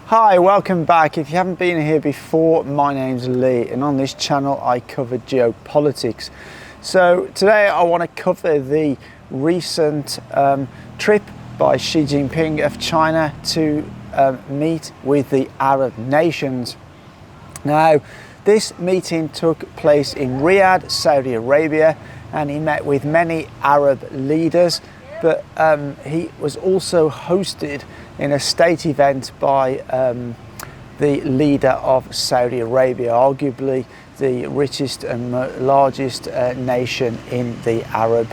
Hi, welcome back. If you haven't been here before, my name's Lee, and on this channel I cover geopolitics. So today I want to cover the recent trip by Xi Jinping of China to meet with the Arab nations. Now, this meeting took place in Riyadh, Saudi Arabia, and he met with many Arab leaders, but he was also hosted in a state event by the leader of Saudi Arabia, arguably the richest and largest nation in the Arab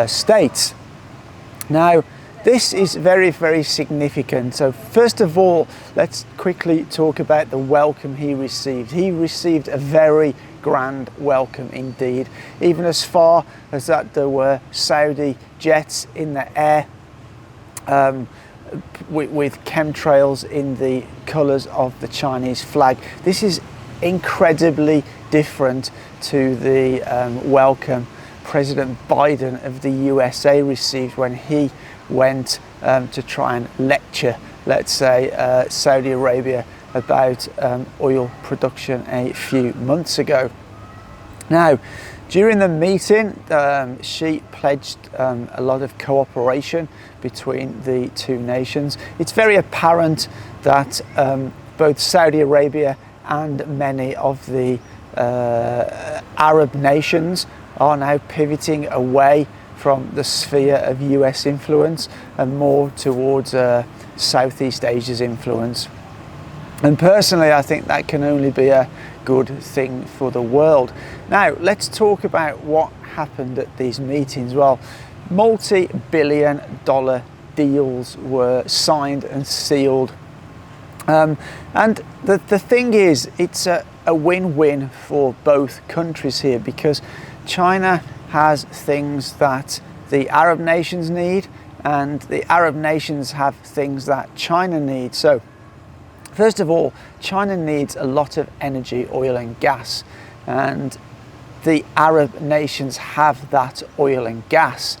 states. Now, this is very, very significant. So first of all, let's quickly talk about the welcome he received. He received a very grand welcome indeed, even as far as that there were Saudi jets in the air with chemtrails in the colours of the Chinese flag. This is incredibly different to the welcome President Biden of the USA received when he went to try and lecture, let's say, Saudi Arabia about oil production a few months ago. Now, during the meeting, Xi pledged a lot of cooperation between the two nations. It's very apparent that both Saudi Arabia and many of the Arab nations are now pivoting away from the sphere of US influence and more towards Southeast Asia's influence. And personally, I think that can only be a good thing for the world. Now, let's talk about what happened at these meetings. Well, multi-billion-dollar deals were signed and sealed. And the thing is, it's a win-win for both countries here, because China has things that the Arab nations need, and the Arab nations have things that China needs. So, first of all, China needs a lot of energy, oil and gas, and the Arab nations have that oil and gas.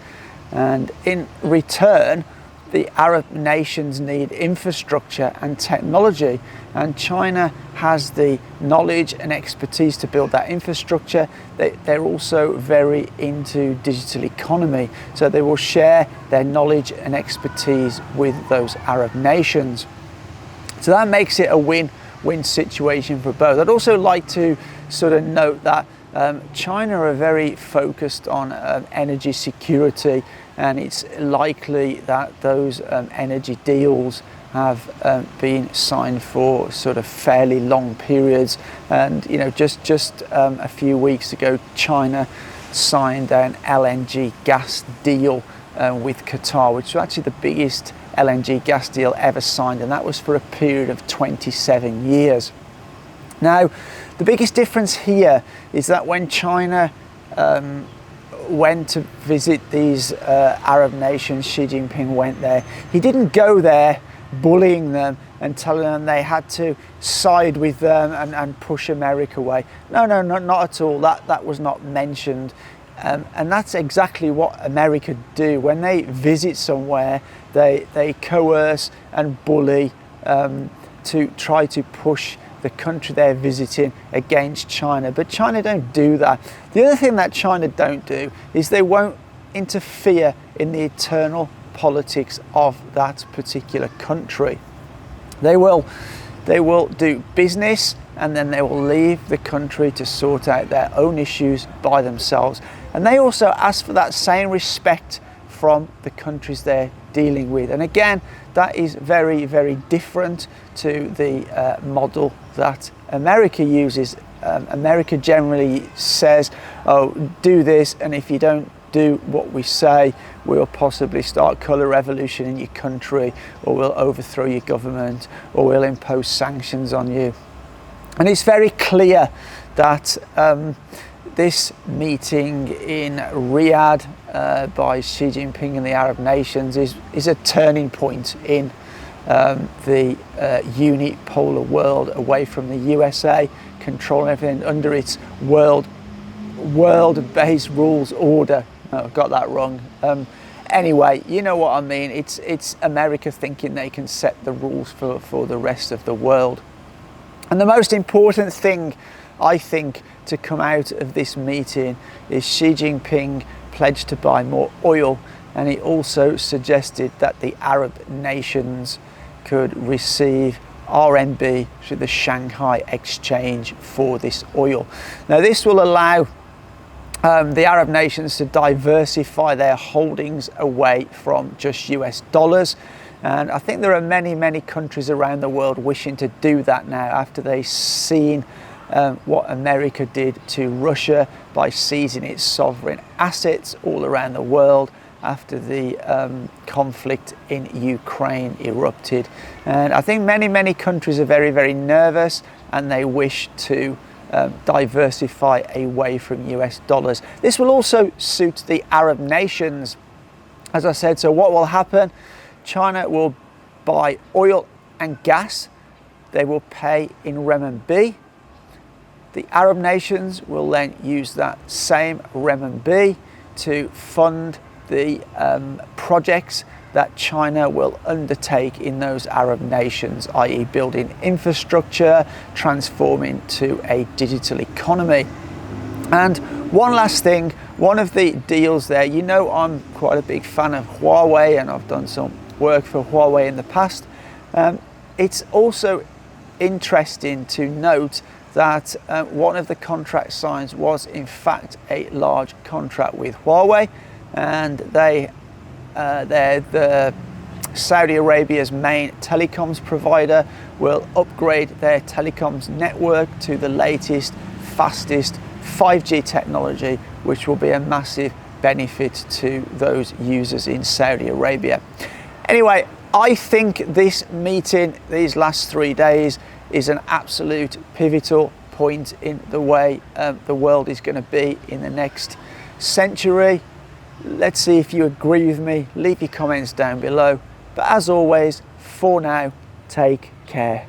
And in return, the Arab nations need infrastructure and technology, and China has the knowledge and expertise to build that infrastructure. They're also very into digital economy, so they will share their knowledge and expertise with those Arab nations. So that makes it a win-win situation for both. I'd also like to sort of note that China are very focused on energy security, and it's likely that those energy deals have been signed for sort of fairly long periods. And you know, just a few weeks ago, China signed an LNG gas deal with Qatar, which was actually the biggest LNG gas deal ever signed, and that was for a period of 27 years. Now, the biggest difference here is that when China went to visit these Arab nations, Xi Jinping went there, he didn't go there bullying them and telling them they had to side with them and push America away. No, not at all. That was not mentioned. And that's exactly what America do. When they visit somewhere, they coerce and bully to try to push the country they're visiting against China. But China don't do that. The other thing that China don't do is they won't interfere in the internal politics of that particular country. They will do business, and then they will leave the country to sort out their own issues by themselves. And they also ask for that same respect from the countries they're dealing with. And again, that is very, very different to the model that America uses. America generally says, oh, do this, and if you don't do what we say, we'll possibly start colour revolution in your country, or we'll overthrow your government, or we'll impose sanctions on you. And it's very clear that this meeting in Riyadh by Xi Jinping and the Arab nations is a turning point in the unipolar world, away from the USA controlling everything under its world-based rules order. Oh, I got that wrong. Anyway, you know what I mean. It's America thinking they can set the rules for the rest of the world. And the most important thing, I think, to come out of this meeting is Xi Jinping pledged to buy more oil, and he also suggested that the Arab nations could receive RMB through the Shanghai exchange for this oil. Now this will allow the Arab nations to diversify their holdings away from just US dollars. And I think there are many countries around the world wishing to do that now after they've seen what America did to Russia by seizing its sovereign assets all around the world after the conflict in Ukraine erupted. And I think many countries are very nervous, and they wish to diversify away from US dollars. This will also suit the Arab nations, as I said. So what will happen? China will buy oil and gas. They will pay in renminbi. The Arab nations will then use that same renminbi to fund the projects that China will undertake in those Arab nations, i.e. building infrastructure, transforming to a digital economy. And one last thing, one of the deals there, you know I'm quite a big fan of Huawei, and I've done some work for Huawei in the past. It's also interesting to note that one of the contract signs was in fact a large contract with Huawei, and they're the Saudi Arabia's main telecoms provider, will upgrade their telecoms network to the latest, fastest 5G technology, which will be a massive benefit to those users in Saudi Arabia. Anyway, I think this meeting, these last 3 days, is an absolute pivotal point in the way the world is going to be in the next century. Let's see if you agree with me. Leave your comments down below. But as always, for now, take care.